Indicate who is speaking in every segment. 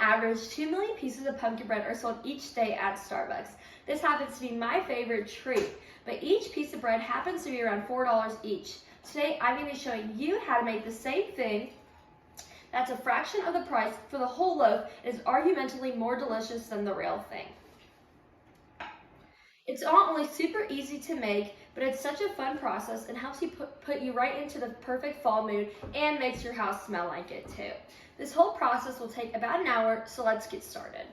Speaker 1: average, 2 million pieces of pumpkin bread are sold each day at Starbucks. This happens to be my favorite treat, but each piece of bread happens to be around $4 each. Today, I'm going to be showing you how to make the same thing that's a fraction of the price for the whole loaf and is argumentally more delicious than the real thing. It's not only super easy to make, but it's such a fun process and helps you put you right into the perfect fall mood and makes your house smell like it too. This whole process will take about an hour, so let's get started.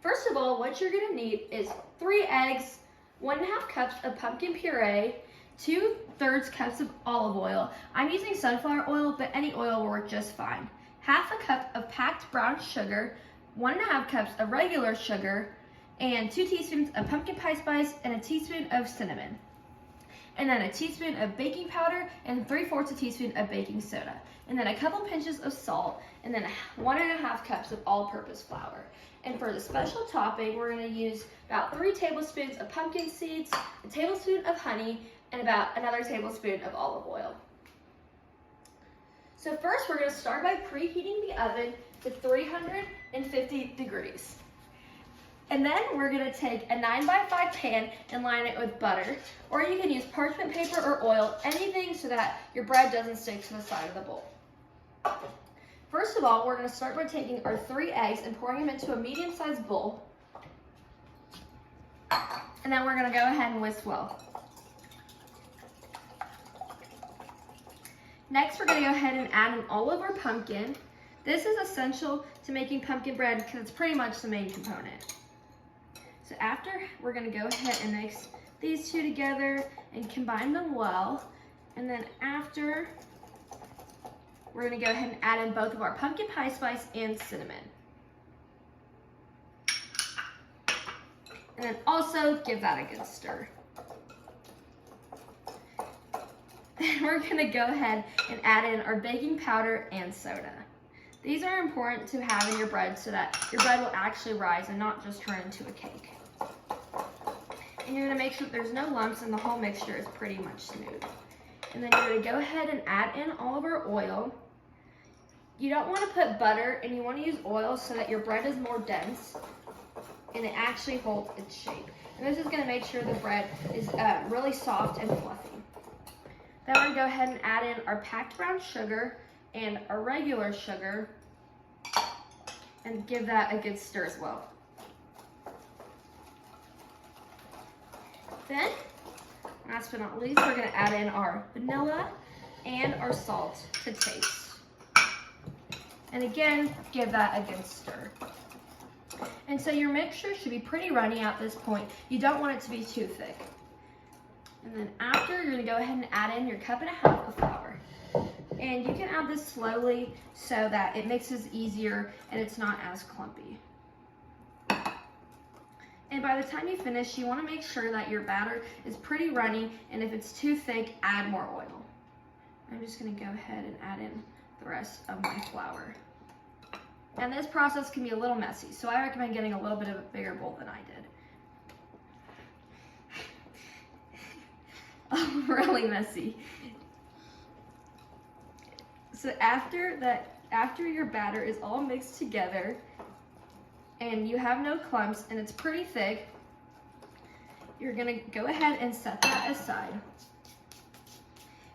Speaker 1: First of all, what you're going to need is 3 eggs, 1.5 cups of pumpkin puree, 2/3 cups of olive oil. I'm using sunflower oil, but any oil will work just fine. 1/2 cup of packed brown sugar, 1.5 cups of regular sugar, and 2 teaspoons of pumpkin pie spice and a teaspoon of cinnamon. And then a teaspoon of baking powder and 3/4 teaspoon of baking soda. And then a couple pinches of salt, and then 1.5 cups of all-purpose flour. And for the special topping, we're going to use about 3 tablespoons of pumpkin seeds, a tablespoon of honey, and about another tablespoon of olive oil. So first, we're going to start by preheating the oven to 350 degrees. And then we're going to take a 9x5 pan and line it with butter, or you can use parchment paper or oil, anything so that your bread doesn't stick to the side of the bowl. First of all, we're going to start by taking our 3 eggs and pouring them into a medium-sized bowl. And then we're going to go ahead and whisk well. Next, we're going to go ahead and add in all of our pumpkin. This is essential to making pumpkin bread because it's pretty much the main component. So after, we're going to go ahead and mix these two together and combine them well. And then after, we're going to go ahead and add in both of our pumpkin pie spice and cinnamon. And then also give that a good stir. Then we're going to go ahead and add in our baking powder and soda. These are important to have in your bread so that your bread will actually rise and not just turn into a cake. And you're going to make sure that there's no lumps and the whole mixture is pretty much smooth. And then you're going to go ahead and add in all of our oil. You don't want to put butter, and you want to use oil so that your bread is more dense and it actually holds its shape. And this is going to make sure the bread is really soft and fluffy. Then we're going to go ahead and add in our packed brown sugar and our regular sugar and give that a good stir as well. Then, last but not least, we're going to add in our vanilla and our salt to taste. And again, give that a good stir. And so your mixture should be pretty runny at this point. You don't want it to be too thick. And then after, you're going to go ahead and add in your 1.5 cups of flour. And you can add this slowly so that it mixes easier and it's not as clumpy. And by the time you finish, you want to make sure that your batter is pretty runny, and if it's too thick, add more oil. I'm just going to go ahead and add in the rest of my flour. And this process can be a little messy, so I recommend getting a little bit of a bigger bowl than I did. Oh, really messy. So after your batter is all mixed together and you have no clumps and it's pretty thick, you're going to go ahead and set that aside.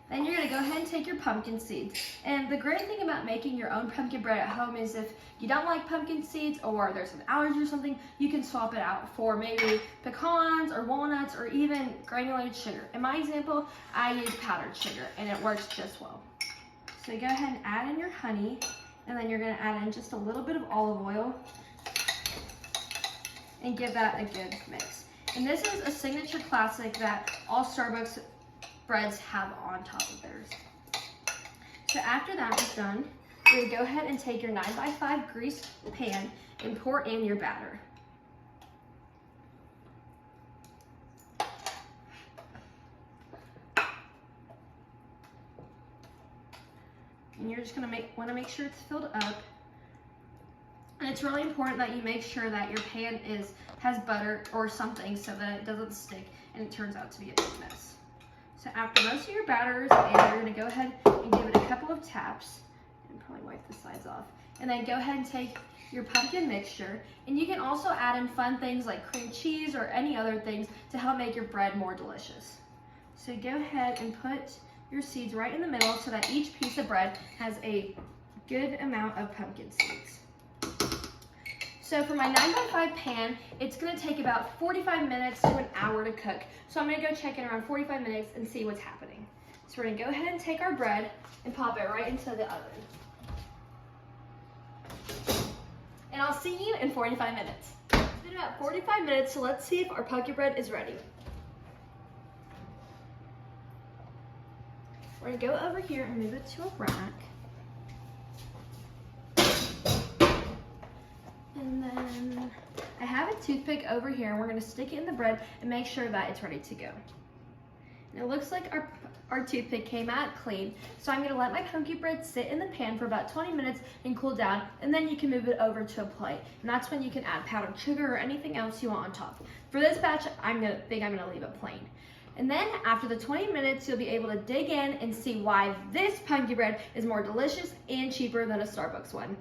Speaker 1: Then you're going to go ahead and take your pumpkin seeds. And the great thing about making your own pumpkin bread at home is if you don't like pumpkin seeds or there's an allergy or something, you can swap it out for maybe pecans or walnuts or even granulated sugar. In my example, I use powdered sugar and it works just well. So you go ahead and add in your honey, and then you're going to add in just a little bit of olive oil and give that a good mix. And this is a signature classic that all Starbucks breads have on top of theirs. So after that is done, you're going to go ahead and take your 9x5 greased pan and pour in your batter. And you're just going to want to make sure it's filled up. And it's really important that you make sure that your pan has butter or something so that it doesn't stick and it turns out to be a big mess. So after most of your batter is in, you're going to go ahead and give it a couple of taps and probably wipe the sides off. And then go ahead and take your pumpkin mixture. And you can also add in fun things like cream cheese or any other things to help make your bread more delicious. So go ahead and put your seeds right in the middle so that each piece of bread has a good amount of pumpkin seeds. So for my 9x5 pan, it's gonna take about 45 minutes to an hour to cook. So I'm gonna go check in around 45 minutes and see what's happening. So we're gonna go ahead and take our bread and pop it right into the oven. And I'll see you in 45 minutes. It's been about 45 minutes, so let's see if our pumpkin bread is ready. We're gonna go over here and move it to a rack. And then I have a toothpick over here, and we're gonna stick it in the bread and make sure that it's ready to go. And it looks like our toothpick came out clean, so I'm gonna let my pumpkin bread sit in the pan for about 20 minutes and cool down, and then you can move it over to a plate. And that's when you can add powdered sugar or anything else you want on top. For this batch, I'm gonna leave it plain. And then after the 20 minutes, you'll be able to dig in and see why this pumpkin bread is more delicious and cheaper than a Starbucks one.